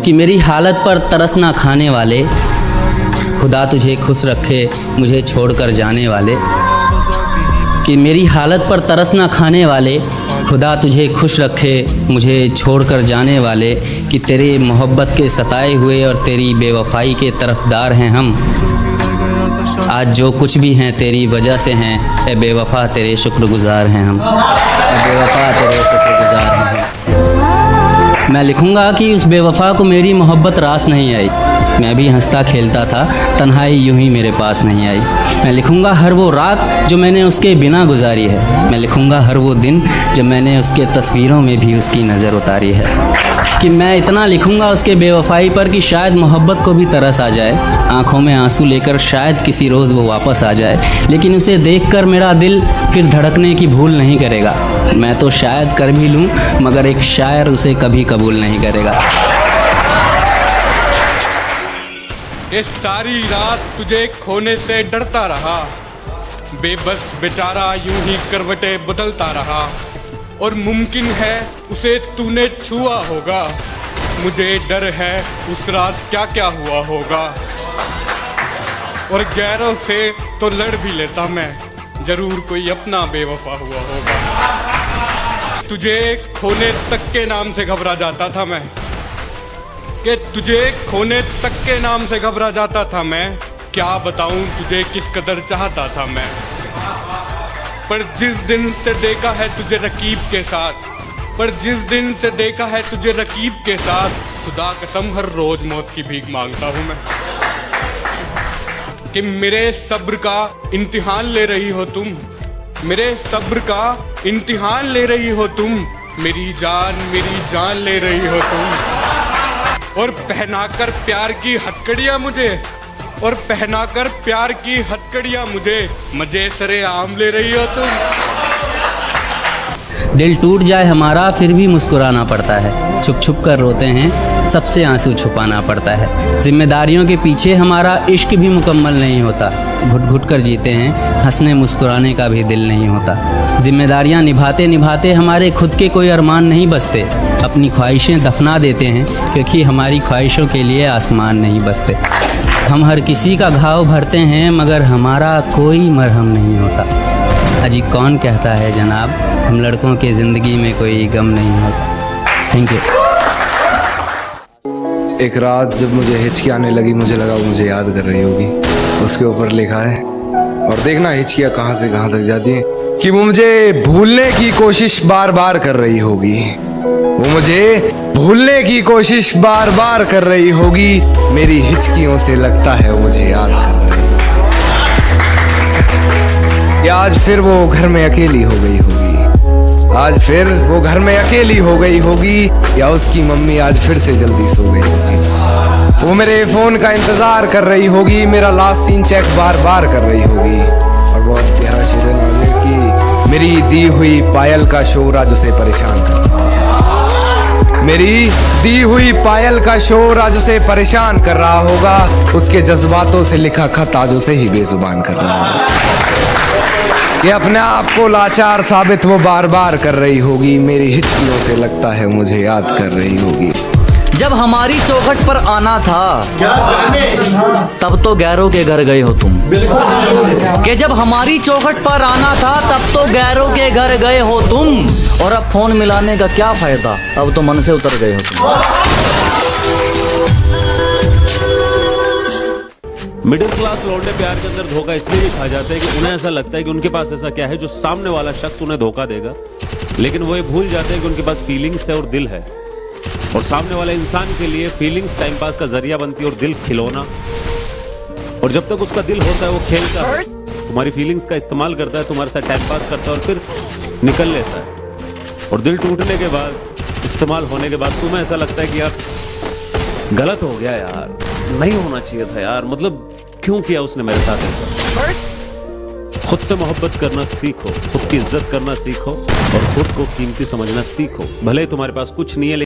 कि मेरी हालत पर तरस ना खाने वाले, खुदा तुझे खुश रखे मुझे छोड़कर जाने वाले। कि मेरी हालत पर तरस ना खाने वाले, खुदा तुझे खुश रखे मुझे छोड़कर जाने वाले। कि तेरी मोहब्बत के सताए हुए और तेरी बेवफाई के तरफदार हैं हम। आज जो कुछ भी हैं तेरी वजह से हैं, ए बेवफा तेरे शुक्रगुजार हैं हम। ए बेवफा तेरे शुक्रगुजार हैं हम। मैं लिखूँगा कि उस बेवफा को मेरी मोहब्बत रास नहीं आई। मैं भी हंसता खेलता था, तन्हाई यूं ही मेरे पास नहीं आई। मैं लिखूँगा हर वो रात जो मैंने उसके बिना गुजारी है। मैं लिखूँगा हर वो दिन जब मैंने उसके तस्वीरों में भी उसकी नज़र उतारी है। कि मैं इतना लिखूँगा उसके बेवफाई पर कि शायद मोहब्बत को भी तरस आ जाए, आँखों में आंसू लेकर शायद किसी रोज़ वो वापस आ जाए। लेकिन उसे देखकर मेरा दिल फिर धड़कने की भूल नहीं करेगा। मैं तो शायद कर भी लूँ मगर एक शायर उसे कभी कबूल नहीं करेगा। ये सारी रात तुझे खोने से डरता रहा, बेबस बेचारा यूं ही करवटें बदलता रहा। और मुमकिन है उसे तूने छुआ होगा, मुझे डर है उस रात क्या क्या हुआ होगा। और गैरों से तो लड़ भी लेता मैं, जरूर कोई अपना बेवफा हुआ होगा। तुझे खोने तक के नाम से घबरा जाता था मैं, कि तुझे खोने तक के नाम से घबरा जाता था मैं। क्या बताऊं तुझे किस कदर चाहता था मैं। पर जिस दिन से देखा है तुझे रकीब के साथ, पर जिस दिन से देखा है तुझे रकीब के साथ, खुदा कसम हर रोज मौत की भीख मांगता हूं मैं। कि मेरे सब्र का इम्तिहान ले रही हो तुम, मेरे सब्र का इम्तिहान ले रही हो तुम। मेरी जान ले रही हो तुम। और पहनाकर प्यार की हथकड़ियां मुझे, और पहनाकर प्यार की हथकड़ियां मुझे, मजे सरे आम ले रही हो तुम। दिल टूट जाए हमारा फिर भी मुस्कुराना पड़ता है, छुप छुप कर रोते हैं सबसे आंसू छुपाना पड़ता है। जिम्मेदारियों के पीछे हमारा इश्क भी मुकम्मल नहीं होता, घुट घुट कर जीते हैं हंसने मुस्कुराने का भी दिल नहीं होता। जिम्मेदारियां निभाते निभाते हमारे खुद के कोई अरमान नहीं बसते, अपनी ख्वाहिशें दफना देते हैं क्योंकि हमारी ख्वाहिशों के लिए आसमान नहीं बसते। हम हर किसी का घाव भरते हैं मगर हमारा कोई मरहम नहीं होता। अजी कौन कहता है जनाब हम लड़कों की ज़िंदगी में कोई गम नहीं होता। Thank you. एक रात जब मुझे हिचकी आने लगी, मुझे लगा वो मुझे याद कर रही होगी। उसके ऊपर लिखा है, और देखना हिचकियाँ कहाँ से कहाँ तक जाती हैं, कि वो मुझे भूलने की कोशिश बार बार कर रही होगी। वो मुझे भूलने की कोशिश बार बार कर रही होगी। मेरी हिचकियों से लगता है वो मुझे याद कर रही होगी। या आज फिर वो घर में अकेली हो गई होगी, आज फिर वो घर में अकेली हो गई होगी। या उसकी मम्मी आज फिर से जल्दी सो गई होगी। वो मेरे फोन का इंतजार कर रही होगी, मेरा लास्ट सीन चेक बार बार कर रही होगी। और बहुत प्यारा शेर है कि मेरी दी हुई पायल का शोर आज उसे परेशान कर रहा है। मेरी दी हुई पायल का शोर आज उसे परेशान कर रहा होगा। उसके जज्बातों से लिखा खत आज उसे ही बेजुबान कर रहा होगा। ये अपने आप को लाचार साबित वो बार बार कर रही होगी। मेरी हिचकियों से लगता है मुझे याद कर रही होगी। जब हमारी चौखट पर आना था तब तो गैरों के घर गए हो तुम। कि जब हमारी चौखट पर आना था तब तो गैरों के घर गए हो तुम। और अब फोन मिलाने का क्या फायदा, अब तो मन से उतर गए हो तुम। मिडिल क्लास लौंडे प्यार के अंदर धोखा इसलिए भी खा जाते हैं कि उन्हें ऐसा लगता है कि उनके पास ऐसा क्या है जो सामने वाला शख्स उन्हें धोखा देगा, लेकिन वो ये भूल जाते हैं कि उनके पास फीलिंग्स है और दिल है। और सामने वाले इंसान के लिए फीलिंग्स टाइम पास का जरिया बनती है और दिल खिलौना। और जब तक उसका दिल होता है वो खेलता है, तुम्हारी फीलिंग्स का इस्तेमाल करता है, तुम्हारे साथ टाइम पास करता है और फिर निकल लेता है। और दिल टूटने के बाद, इस्तेमाल होने के बाद तुम्हें ऐसा लगता है कि यार गलत हो गया यार, नहीं होना चाहिए था यार, मतलब क्यों किया उसने मेरे साथ ऐसा। खुद से मोहब्बत करना सीखो, खुद की इज्जत करना सीखो और खुद को कीमती समझना सीखो। भले तुम्हारे पास कुछ नहीं है